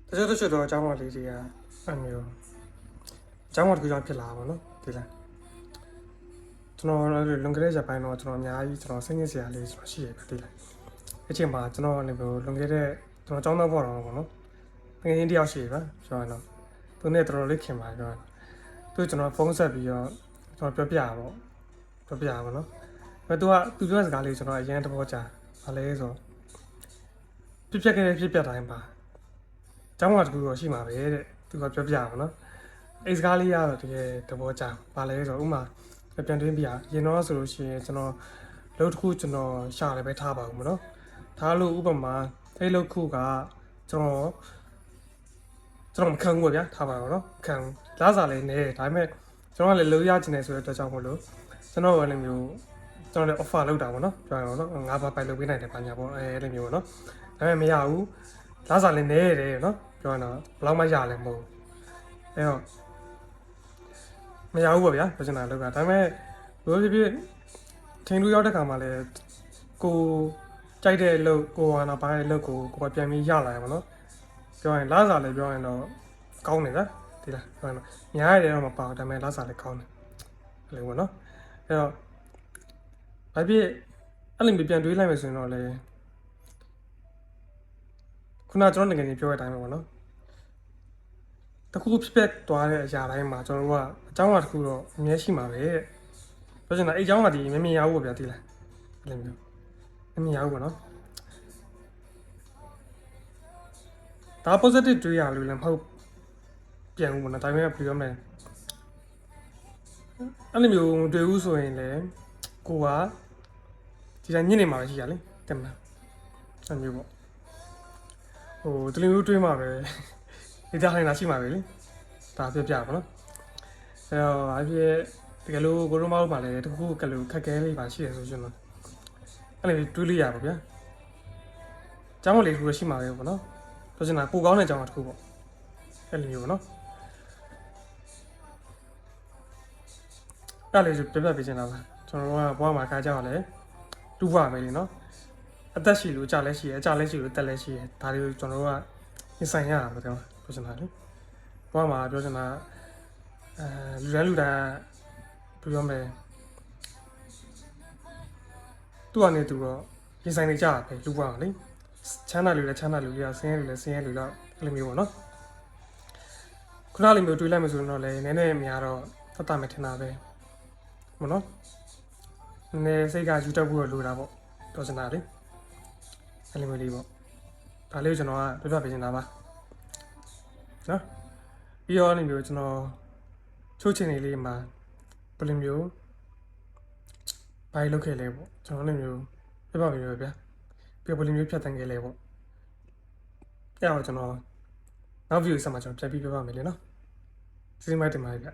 တချို့တော့အကြောင်းမလေးတွေကအဲ့မျိုးအကြောင်းမတစ်ခုကြောင့်ဖြစ်လာပါတော့ဒီလားကျွန်တော်လွန်ခဲ့တဲ့ရက်ပိုင်းတော့ကျွန်တော်အများကြီးကျွန်တော်စိတ်ညစ်စရာလေးကျွန်တော်ရှိရပဲဒီလားအချိန်မှာကျွန်တော်လည်းလွန်ခဲ့တဲ့ကျွန်တော်အကြောင်းသားပေါ်တော့ပေါ့နော်ငယ်ချင်းတယောက်ရှိပါပြောရတော့သူနဲ့တော်တော်လေးခင်ပါပြောရသူကျွန်တော်ဖုန်းဆက်ပြီးတော့ကျွန်တော်ပြောပြပါနော်သူပြောစကားလေးကျွန်တော်အရင်တဘောကြာဘာလဲဆိုပြပြခဲ့တဲ့ပြပြတိုင်းပါကျောင်းမှာတကူတော့ရှိမှာပဲတဲ့သူကပြောပြပါနော်အဲ့စကားလေးရတော့တကယ်တဘောကြာဘာလဲဆိုဥမာပြန်တွင်းပြရင်တော့ဆိုလို့ရှိရင်ကျွန်တော်လောက်တစ်ခုကျွန်တော်ရှာလည်းပဲထားပါဦးမနော်ထားလို့ဥပမာအဲ့လောက်ခုကကျွန်တော်မခံဘူးဗျာထားပါတော့နော်ခံလားစားလေးနေဒါပေမဲ့ကျွန်တော်ကလည်းလိုရချင်တယ်ဆိုတဲ့အတွက်ကြောင့်မို့လို့ကျွန်တော်ကလည်းမျိုးကျွန်တော်လည်း offer လုပ်တာပေါ့နော်ပြောရအောင်နော်ငါးပါးပိုင်လုပ်ပေးနိုင်တယ်ဘာညာပေါ့အဲ့လိုမျိုးပေါ့နော်ဒါပေမဲ့မရဘူးလားစားလေးနေတယ်နော်ပြောရတော့ဘယ်လောက်မှရလဲမဟုတ်အဲ့တော့မရဘူးပေါ့ဗျာပြောချင်တာလောက်ကဒါပေမဲ့ဘယ်လိုဖြစ်ထင်လို့ရောက်တဲ့ခါမှာလည်းကိုကြိုက်တဲ့လုပ်ကိုဟာနာပိုင်းလုပ်ကိုကပြန်ပြီးရလာရပါတော့ပြောရင်လားစားလေးပြောရင်တော့ကောင်းတယ်ဗျာဒီလားပြောရင်ညားရတယ်တော့မပါဘူးဒါပေမဲ့လားစားလေးကောင်းတယ်အဲ့လိုပေါ့နော်အဲ့တော့ဘာဖြစ်အဲ့လိုပြန်တွေးလိုက်မယ်ဆိုရင်တော့လေခုနကျွန်တော်ငယ်ငယ်ပြောတဲ့အတိုင်းပဲပေါ့နော်တခုဖြစ်သွားတဲ့အရာတိုင်းမှာကျွန်တော်တို့ကအကြောင်းအရာတစ်ခုတော့အများရှိမှာပဲပြောချင်တာအဲ့အကြောင်းအရာဒီမမြင်ရဘူးပေါ့ဗျာဒီလားအဲ့လိုမျိုးမမြင်ရဘူးပေါ့နော်ဒါ positive တွေးရလို့လည်းမဟုတ်ပြန်ဘူးပေါ့နော်ဒါပေမဲ့ပြောရမယ်အဲ့လိုမျိုးတွေးဘူးဆိုရင်လည်းကိုကဒီတိုင်းညစ်နေမှာပဲရှိရလေတင်မလားအဲ့မျိုးပေါ့ဒီလိုမျိုးတွေးမှာပဲဒီတိုင်းနိုင်တာရှိမှာပဲလေဒါပြပြပါနော်အဲ့တော့အဖြစ်တကယ်လို့ကိုရိုမာတို့မှာလည်းတခုကလေးခက်ခဲလေးပါရှိရဆိုရှင်တော့အဲ့လိုတွေးလို့ရပါဗျာကျောင်းလေးခုရှိမှာပဲပေါ့နော်ပြောချင်တာပိုကောင်းတဲ့ကျောင်းတစ်ခုပေါ့အဲ့လိုမျိုးပေါ့နော်အဲ့လေးပြပြပေးချင်တာပါကျွန်တော်တို့ကဘွားမှာခါကြောက်လဲတူပါမယ်လေနော်အသက်ရှိလို့ကြာလဲရှိရအကြာလဲရှိလို့တက်လဲရှိရဒါတွေကိုကျွန်တော်တို့ကရင်ဆိုင်ရတာပဲပြောချင်တာလေဘွားမှာပြောချင်တာလူတိုင်းပြောမယ်သူ့အနေနဲ့သူတော့ရင်ဆိုင်နေကြတာပဲလူဘွားလေချမ်းသာလူလည်းချမ်းသာလူရဆင်းရဲလူလည်းဆင်းရဲလူတော့အဲ့လိုမျိုးပေါ့နော်ခုနလိုမျိုးတွေးလိုက်မှဆိုရင်တော့လည်းနည်းနည်းများတော့သတ်တာမယ်ထင်တာပဲပေါ့နော်နည်းစိတ်ကယူတက်ဖို့လိုတာပေါ့ပြောချင်တာလေအဲ့လိုမျိုးလေးပေါ့ဒါလေးကိုကျွန်တော်ကပြပြပေးချင်တာပါနော်ပြီးတော့အဲ့လိုမျိုးကျွန်တော်ချိုးချင်နေလေးမှာဘယ်လိုမျိုးဘာလုပ်ခဲ့လဲပေါ့ကျွန်တော်လည်းမျိုးပြပြပေးရဗျာပြီးတော့ဘယ်လိုမျိုးဖြတ်တန်းခဲ့လဲပေါ့အဲ့တော့ကျွန်တော်နောက် view ဆက်မှာကျွန်တော်ပြန်ပြီးပြပါမယ်လေနော်စီစဉ်မှတင်ပါဗျာ